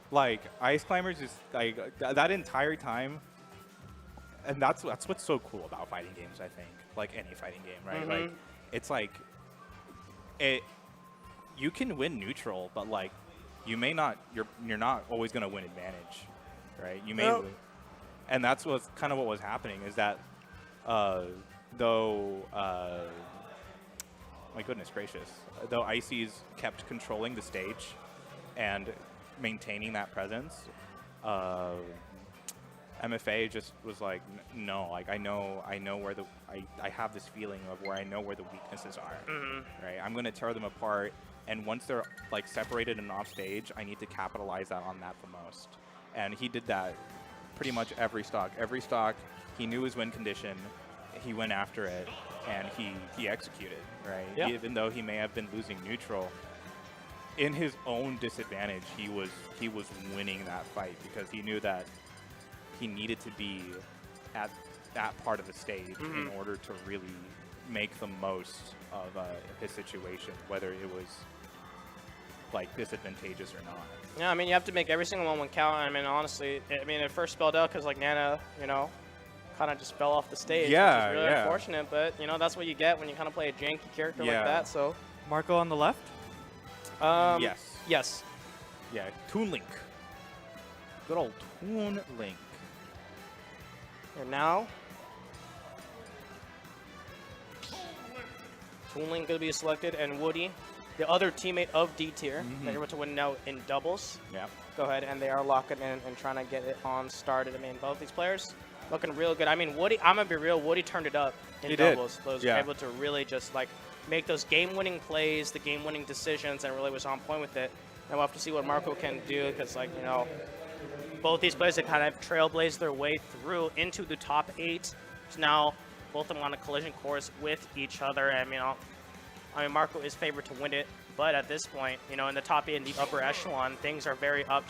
Like, Ice Climbers is, like, that entire time, and that's what's so cool about fighting games, I think. Like, any fighting game, right? Like, it's like, you can win neutral, but, like, you may not, you're not always going to win advantage, right? You may lose. And that's what's kind of what was happening, is that, though, my goodness gracious, though Ices kept controlling the stage and maintaining that presence, MFA just was like, no, like I know where I have this feeling of where I know where the weaknesses are, right? I'm going to tear them apart, and once they're like separated and off stage, I need to capitalize on that the most. And he did that pretty much every stock. Every stock, he knew his win condition, he went after it, and he executed, right? Yeah. Even though he may have been losing neutral, in his own disadvantage, he was winning that fight because he knew that he needed to be at that part of the stage in order to really make the most of his situation, whether it was like disadvantageous or not. Yeah, I mean, you have to make every single one count. I mean, honestly, I mean, it first spelled out because like Nana, you know, kind of just fell off the stage, Yeah, which is really yeah. unfortunate. But you know, that's what you get when you kind of play a janky character like that. So Marco on the left. Yes. Yes. Yeah, Toon Link. Good old Toon Link. And now, Toon Link going to be selected, and Woody, the other teammate of D tier, they're able to win now in doubles. Yeah. Go ahead, and they are locking in and trying to get it on started. I mean, both these players looking real good. I mean, Woody, I'm going to be real, Woody turned it up in doubles. He was able to really just like make those game-winning plays, the game-winning decisions, and really was on point with it. And we'll have to see what Marco can do because, like, you know, both these players have kind of trailblazed their way through into the top 8. So now both of them on a collision course with each other. And, you know, I mean, Marco is favored to win it. But at this point, you know, in the top 8 in the upper echelon, things are very up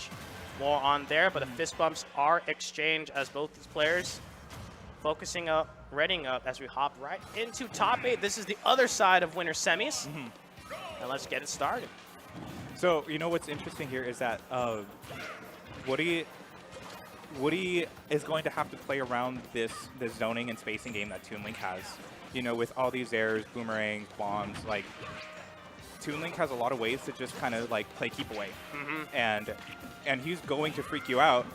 more on there. But the fist bumps are exchanged as both these players focusing up, readying up as we hop right into top 8. This is the other side of winner semis. And let's get it started. So, you know what's interesting here is that Woody is going to have to play around this zoning and spacing game that Toon Link has. You know, with all these airs, boomerangs, bombs, like Toon Link has a lot of ways to just kind of like play keep away, and he's going to freak you out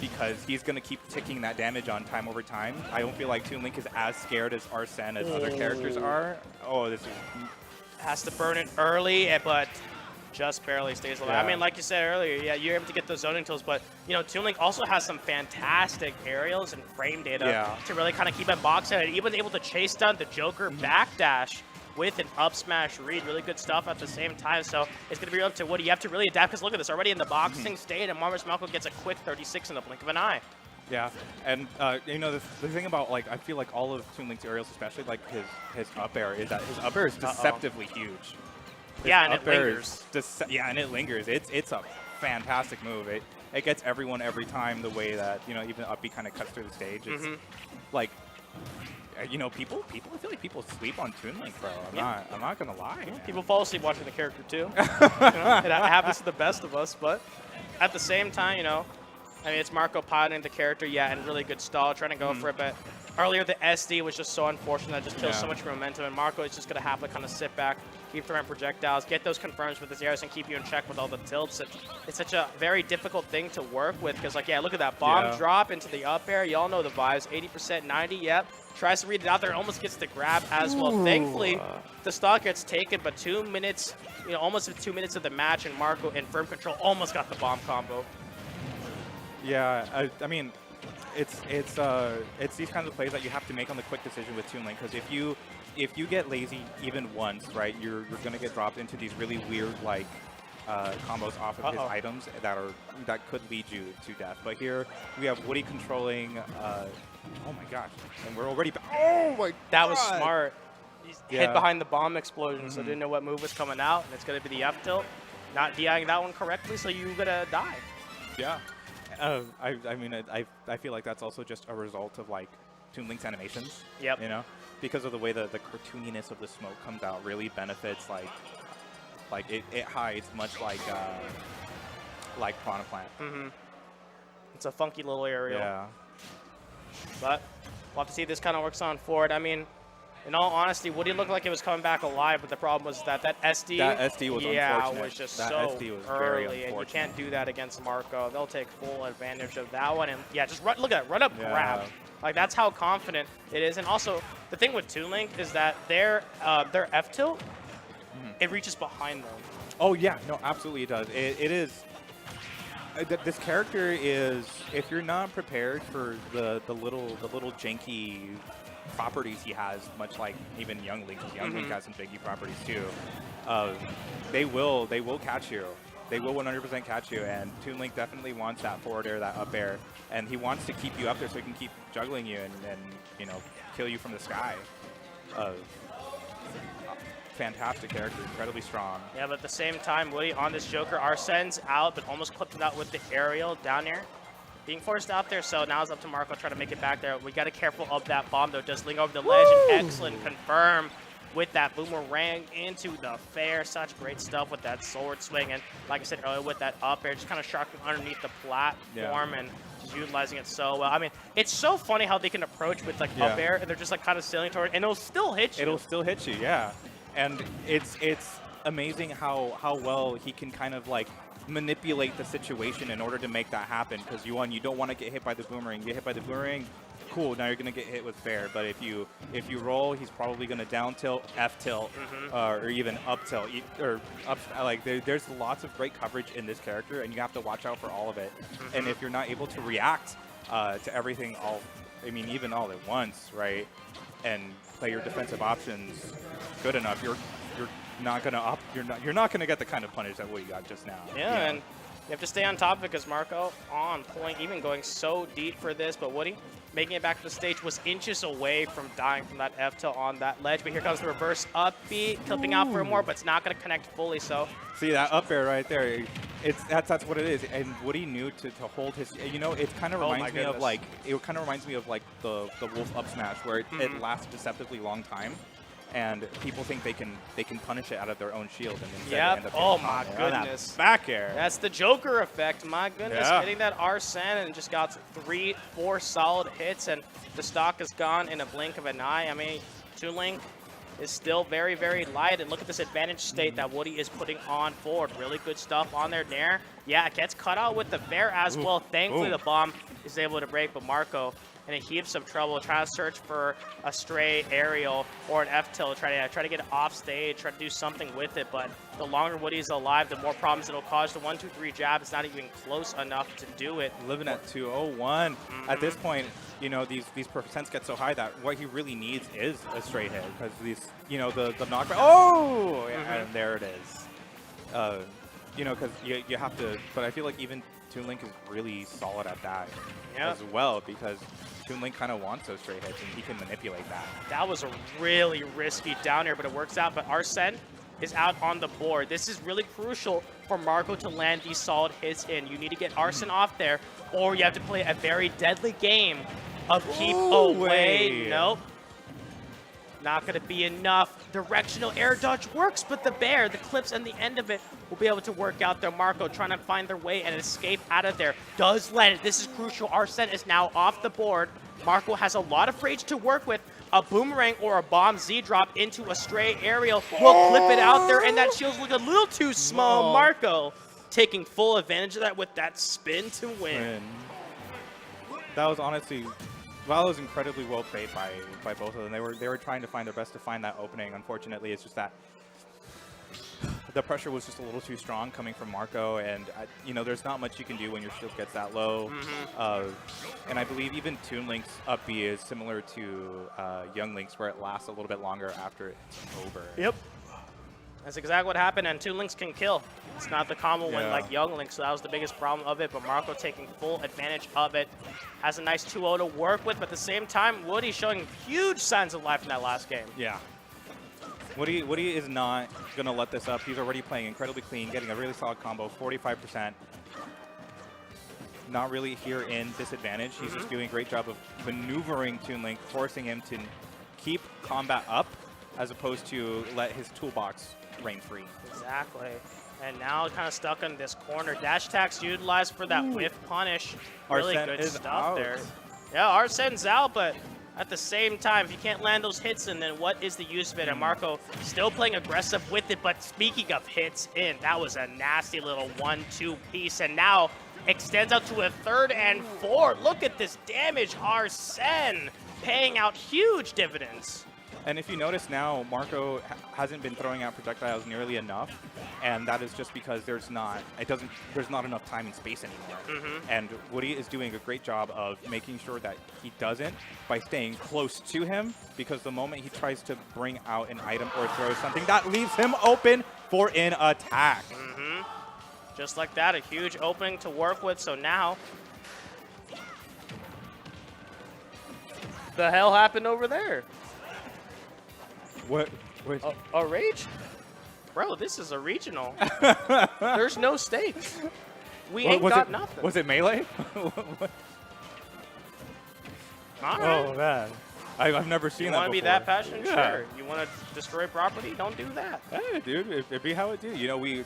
because he's going to keep ticking that damage on time over time. I don't feel like Toon Link is as scared as Arsene as other characters are. Oh, this is has to burn it early, but just barely stays alive. Yeah. I mean, like you said earlier, yeah, you're able to get those zoning tools, but, you know, Toon Link also has some fantastic aerials and frame data to really kind of keep it boxed out. And even able to chase down the Joker backdash with an up smash read. Really good stuff at the same time. So it's going to be up to Woody. You have to really adapt because look at this. Already in the boxing state, and Marvis Malco gets a quick 36 in the blink of an eye. Yeah, and you know, the thing about, like, I feel like all of Toon Link's aerials, especially like his up air, is that his up air is deceptively huge. Yeah, and it lingers. Yeah, and it lingers. It's a fantastic move. It gets everyone every time the way that, you know, even Uppy kind of cuts through the stage. It's like, you know, people I feel like people sleep on Toon Link, bro. I'm not gonna lie. Man. People fall asleep watching the character too. You know, it happens to the best of us, but at the same time, you know, I mean, it's Marco piloting the character, and really good stall, trying to go for it, but earlier the SD was just so unfortunate. It just kills so much momentum, and Marco is just going to have to kind of sit back, keep throwing projectiles, get those confirms with his airs, and keep you in check with all the tilts. It's such a very difficult thing to work with because, like, look at that bomb drop into the up air. Y'all know the vibes. 80%, 90, yep. Tries to read it out there, almost gets the grab as well. Thankfully, the stock gets taken, but 2 minutes, you know, almost 2 minutes of the match, and Marco in firm control almost got the bomb combo. Yeah, I mean, it's these kinds of plays that you have to make on the quick decision with Toon Link, because if you get lazy even once, right, you're gonna get dropped into these really weird like combos off of his items that could lead you to death. But here we have Woody controlling. Oh my gosh, and we're already. Oh my! That was smart. He's hid behind the bomb explosion, so didn't know what move was coming out, and it's gonna be the F tilt. Not DIing that one correctly, so you're gonna die. Yeah. I mean, I feel like that's also just a result of like Toon Link's animations. Yep. You know, because of the way the cartooniness of the smoke comes out really benefits like it hides much like like Piranha Plant. It's a funky little aerial. Yeah. But we'll have to see if this kind of works on forward. I mean, in all honesty, Woody looked like it was coming back alive, but the problem was that SD. That SD was unfortunate. Was just that so SD was early, very and you can't do that against Marco. They'll take full advantage of that one, and yeah, just run, look at it, run up, grab. Like that's how confident it is. And also, the thing with Toon Link is that their F tilt, it reaches behind them. Oh yeah, no, absolutely it does. It is. This character is, if you're not prepared for the little janky properties he has, much like even Young Link. Young Link has some janky properties too. They will catch you. They will 100% catch you, and Toon Link definitely wants that forward air, that up air, and he wants to keep you up there so he can keep juggling you and you know, kill you from the sky. Fantastic character, incredibly strong. Yeah, but at the same time, Woody on this Joker, Arsene's out, but almost clipped it out with the aerial down there. Being forced out there, so now it's up to Marco trying to make it back there. We got to be careful of that bomb, though. Does link over the ledge, and excellent confirm with that boomerang into the fair. Such great stuff with that sword swing, and like I said earlier, with that up air, just kind of sharking underneath the platform and just utilizing it so well. I mean, it's so funny how they can approach with like up air, and they're just like kind of sailing toward, and it'll still hit you. It'll still hit you, yeah. And it's amazing how well he can kind of like manipulate the situation in order to make that happen. Because you don't want to get hit by the boomerang. You get hit by the boomerang, cool. Now you're gonna get hit with fair. But if you roll, he's probably gonna down tilt, F tilt, or even up tilt, or up. Like there's lots of great coverage in this character, and you have to watch out for all of it. And if you're not able to react to everything even all at once, right? And play your defensive options good enough, you're not gonna get the kind of punish that Woody got just now. Yeah, and you have to stay on top of it because Marco on point, even going so deep for this, but Woody making it back to the stage was inches away from dying from that F tilt on that ledge. But here comes the reverse up B, clipping out for more, but it's not gonna connect fully. So see that up air right there. That's what it is. And Woody knew to hold his. You know, it kind of reminds me of like the Wolf up smash where it lasts a deceptively long time. And people think they can punish it out of their own shield, and instead end up oh my goodness, back air. That's the Joker effect. My goodness, hitting that Arsene and just got 3-4 solid hits, and the stock is gone in a blink of an eye. I mean, Toon Link is still very, very light, and look at this advantage state that Woody is putting on forward. Really good stuff on their nair. Yeah, it gets cut out with the fair as well. Thankfully, the bomb is able to break, but Marco in a heaps of trouble, trying to search for a stray aerial or an F tilt, try to get it off stage, try to do something with it. But the longer Woody's alive, the more problems it'll cause. The 1-2-3 jab is not even close enough to do it. Living at 201. At this point, you know, these percents get so high that what he really needs is a straight hit, because these, you know, the knockback. Oh, and there it is. You know, because you have to. But I feel like even Toon Link is really solid at that as well, because Toon Link kind of wants those straight hits, and he can manipulate that. That was a really risky down air, but it works out. But Arsene is out on the board. This is really crucial for Marco to land these solid hits in. You need to get Arsene off there, or you have to play a very deadly game of keep away. Nope. Not going to be enough. Directional air dodge works, but the bear, the clips, and the end of it will be able to work out there. Marco trying to find their way and escape out of there. Does land it. This is crucial. Arsene is now off the board. Marco has a lot of rage to work with. A boomerang or a bomb Z drop into a stray aerial will clip it out there, and that shield's looking a little too small. Marco taking full advantage of that with that spin to win. That was honestly... Well, it was incredibly well played by both of them. They were trying to find their best to find that opening. Unfortunately, it's just that the pressure was just a little too strong coming from Marco, and you know, there's not much you can do when your shield gets that low. And I believe even Toon Link's up B is similar to Young Link's, where it lasts a little bit longer after it's over. Yep. That's exactly what happened, and Toon Links can kill. It's not the combo win like Young Link, so that was the biggest problem of it, but Marco taking full advantage of it. Has a nice 2-0 to work with, but at the same time, Woody showing huge signs of life in that last game. Yeah. Woody is not going to let this up. He's already playing incredibly clean, getting a really solid combo, 45%. Not really here in disadvantage. He's just doing a great job of maneuvering Toon Link, forcing him to keep combat up, as opposed to let his toolbox reign free. Exactly. And now kind of stuck in this corner. Dash attacks utilized for that whiff punish. Really Arsene good is stuff out. there. Yeah, Arsene's out, but at the same time, if you can't land those hits in, then what is the use of it? And Marco still playing aggressive with it, but speaking of hits in, that was a nasty little 1-2 piece. And now extends out to a 3rd and 4. Look at this damage. Arsene paying out huge dividends. And if you notice now, Marco hasn't been throwing out projectiles nearly enough, and that is just because there's not enough time and space anymore. And Woody is doing a great job of making sure that he doesn't by staying close to him, because the moment he tries to bring out an item or throw something, that leaves him open for an attack. Just like that, a huge opening to work with. So now, the hell happened over there? What? A rage? Bro, this is a regional. There's no stakes. We ain't got nothing. Was it melee? All right. Oh, man. I've never seen that before. You want to be that passionate? Yeah. Sure. You want to destroy property? Don't do that. Hey, dude, it'd be how it do. You know, we've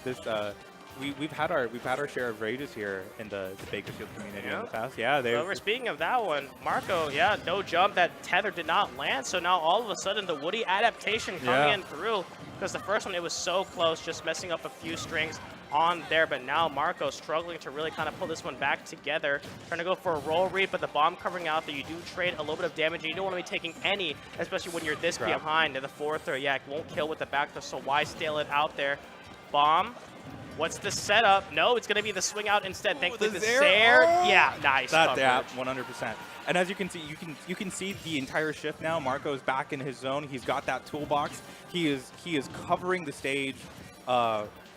had our share of rages here in the Bakersfield community in the past. Yeah, Well, speaking of that one, Marco, no jump. That tether did not land. So now all of a sudden the Woody adaptation coming in through, because the first one it was so close, just messing up a few strings on there. But now Marco struggling to really kind of pull this one back together, trying to go for a roll read, but the bomb covering out there. You do trade a little bit of damage, and you don't want to be taking any, especially when you're this behind. And the 4th, it won't kill with the back throw, so why stale it out there? Bomb. What's the setup? No, it's going to be the swing out instead. Thankfully, the Zaire. Yeah, nice. Yeah, 100%. And as you can see, you can see the entire shift now. Marco's back in his zone. He's got that toolbox. He is covering the stage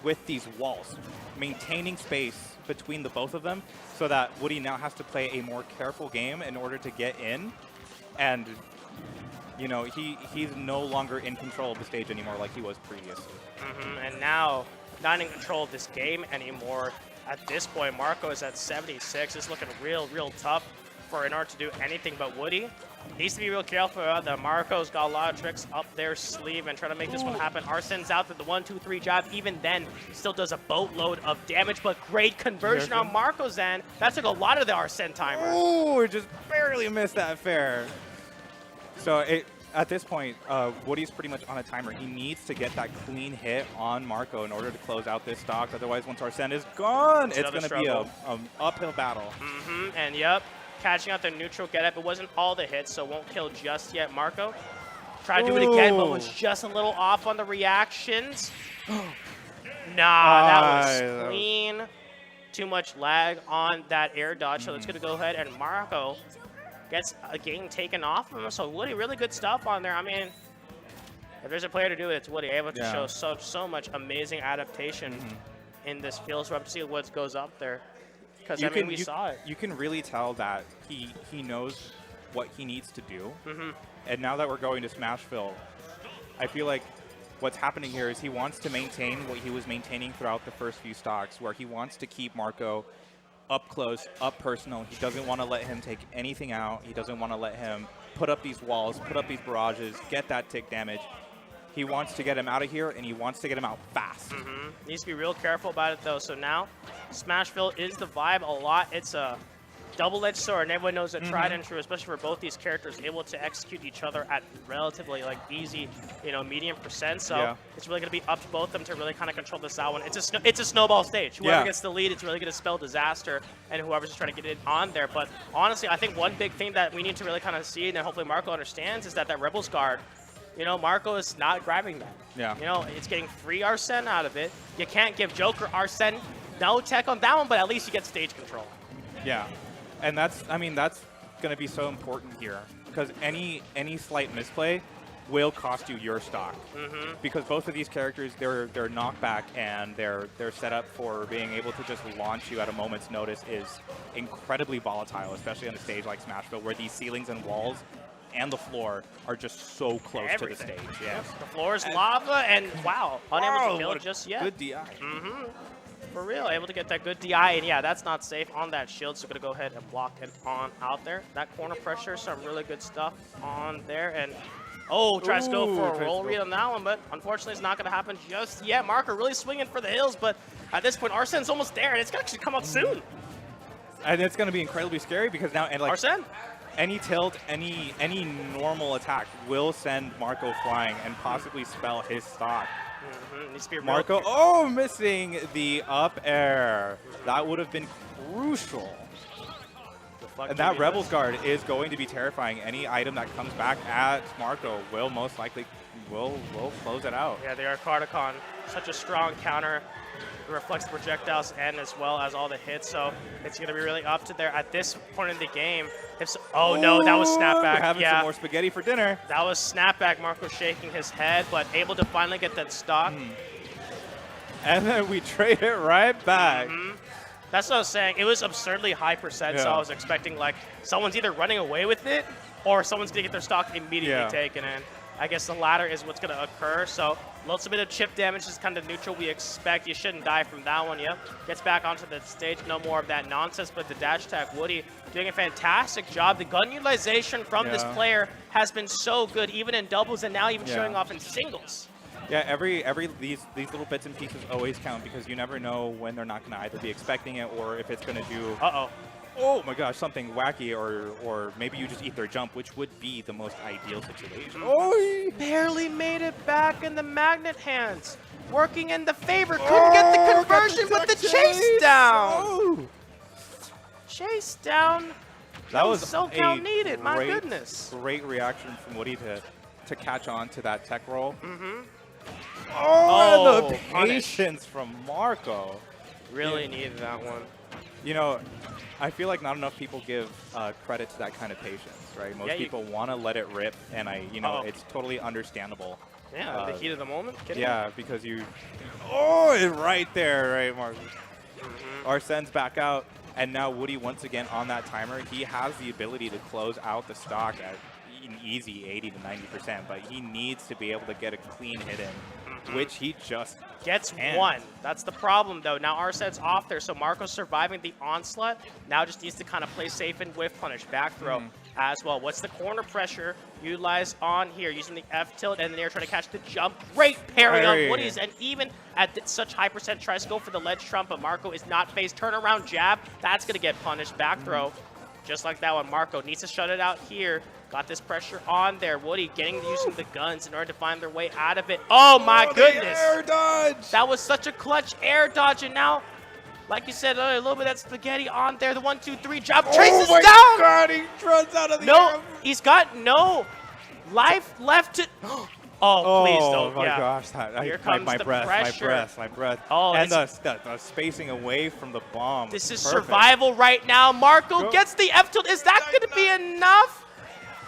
with these walls, maintaining space between the both of them, so that Woody now has to play a more careful game in order to get in. And you know, he's no longer in control of the stage anymore like he was previously. And now, not in control of this game anymore. At this point, Marco is at 76. It's looking real tough for in order to do anything but Woody. Needs to be real careful about that. Marco's got a lot of tricks up their sleeve and trying to make this one happen. Arsene's out to the 1-2-3 jab. Even then, still does a boatload of damage, but great conversion on Marco's end. That took a lot of the Arsene timer. Oh, just barely missed that fair. So at this point, Woody's pretty much on a timer. He needs to get that clean hit on Marco in order to close out this stock. Otherwise, once Arsene is gone, it's going to be an uphill battle. And catching out the neutral get-up. It wasn't all the hits, so won't kill just yet. Marco tried to do it again, but was just a little off on the reactions. That was clean. Too much lag on that air dodge, so it's going to go ahead and Marco gets a game taken off of him. So Woody, really good stuff on there. I mean, if there's a player to do it, it's Woody. Able to show so much amazing adaptation in this field. So we'll have to see what goes up there. Because, I mean, we saw it. You can really tell that he knows what he needs to do. And now that we're going to Smashville, I feel like what's happening here is he wants to maintain what he was maintaining throughout the first few stocks, where he wants to keep Marco up close, up personal. He doesn't want to let him take anything out. He doesn't want to let him put up these walls, put up these barrages, get that tick damage. He wants to get him out of here, and he wants to get him out fast. Needs to be real careful about it, though. So now, Smashville is the vibe a lot. It's a double-edged sword, and everyone knows that tried and true, especially for both these characters, able to execute each other at relatively easy, medium percent. So it's really going to be up to both of them to really kind of control this out one. It's a snowball stage. Whoever gets the lead, it's really going to spell disaster, and whoever's just trying to get it on there. But honestly, I think one big thing that we need to really kind of see, and hopefully Marco understands, is that Rebels guard. Marco is not grabbing that. It's getting free Arsene out of it. You can't give Joker Arsene no tech on that one, but at least you get stage control. Yeah, and that's going to be so important here, because any slight misplay will cost you your stock. Because both of these characters, their knockback and their setup for being able to just launch you at a moment's notice is incredibly volatile, especially on a stage like Smashville, where these ceilings and walls and the floor are just so close to the stage. The floor is lava, and wow, unable to kill just yet. Good DI. For real, able to get that good DI, and that's not safe on that shield, so gonna go ahead and block it on out there. That corner pressure, some really good stuff on there, and Oh, tries to go for a tries roll to go- read on that one, but unfortunately it's not going to happen just yet. Marco really swinging for the hills, but at this point, Arsene's almost there, and it's going to actually come out soon. And it's going to be incredibly scary because now, and like Arsene? any tilt, any normal attack will send Marco flying and possibly spell his stock. Needs to be Marco, oh, missing the up air. That would have been crucial. And that Rebel's Guard is going to be terrifying. Any item that comes back at Marco will most likely will close it out. Yeah, they are Cardicon. Such a strong counter. It reflects the projectiles and as well as all the hits, so it's going to be really up to there at this point in the game. Oh no, that was snapback. We're having some more spaghetti for dinner. That was snapback. Marco shaking his head, but able to finally get that stock. And then we trade it right back. That's what I was saying. It was absurdly high percent, so I was expecting like someone's either running away with it or someone's going to get their stock immediately taken in. I guess the latter is what's going to occur. So lots of bit of chip damage is kind of neutral. We expect you shouldn't die from that one. Yep. Gets back onto the stage. No more of that nonsense. But the dash attack, Woody doing a fantastic job. The gun utilization from this player has been so good, even in doubles and now even showing off in singles. Yeah, these little bits and pieces always count because you never know when they're not going to either be expecting it or if it's going to do oh my gosh, something wacky or maybe you just eat their jump, which would be the most ideal situation. Oh, he barely made it back in the magnet hands. Working in the favor, couldn't get the conversion, but the chase down. Chase down. That was so count needed, my goodness. Great reaction from Woody to catch on to that tech roll. Oh, the patience from Marco. Really needed that one. You know, I feel like not enough people give credit to that kind of patience, right? Most people want to let it rip, and it's totally understandable. Yeah, the heat of the moment. Because it's right there, right, Marco? Arsene's back out, and now Woody once again on that timer. He has the ability to close out the stock at an easy 80 to 90%, but he needs to be able to get a clean hit in, which he just gets one. That's the problem, though. Now Arsene's off there, so Marco's surviving the onslaught. Now just needs to kind of play safe and whiff punish. Back throw as well. What's the corner pressure utilized on here? Using the F tilt and then they're trying to catch the jump. Great parry on Woody's, and even at such high percent tries to go for the ledge trump, but Marco is not phased. Turnaround jab. That's going to get punished. Back throw. Just like that one. Marco needs to shut it out here. Got this pressure on there. Woody using the guns in order to find their way out of it. Oh my goodness! Air dodge! That was such a clutch air dodge, and now, like you said, a little bit of that spaghetti on there. The 1-2-3 jab traces down. Oh my God! He runs out of the air. He's got no life left to. Oh, please don't! Oh my gosh! Here comes my the breath! pressure. My breath! Oh, and the spacing away from the bomb. This is survival right now. Marco gets the F tilt. Is that going to be enough?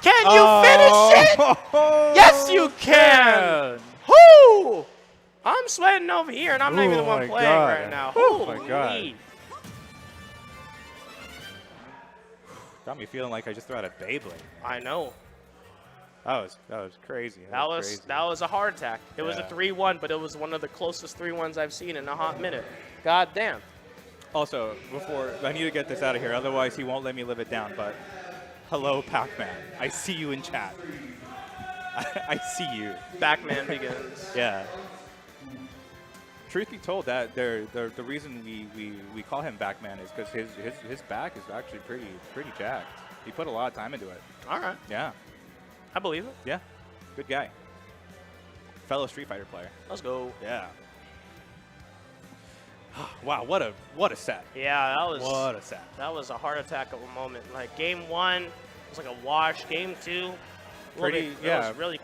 Can you finish it? Yes, you can. Whoo! I'm sweating over here, and I'm not even the one playing right now. Oh my God! Got me feeling like I just threw out a Beyblade. I know. That was crazy. That was a heart attack. It was a 3-1, but it was one of the closest 3-1s I've seen in a hot minute. God damn. Also, I need to get this out of here, otherwise he won't let me live it down. But hello, Pac-Man. I see you in chat. I see you. Pac-Man begins. Yeah. Truth be told, that the reason we call him Pac-Man is because his back is actually pretty jacked. He put a lot of time into it. All right. Yeah. I believe it. Yeah. Good guy. Fellow Street Fighter player. Let's go. Yeah. Wow, what a set. Yeah, that was what a set. That was a heart attack of a moment. Like game 1 was like a wash. Game 2, it was really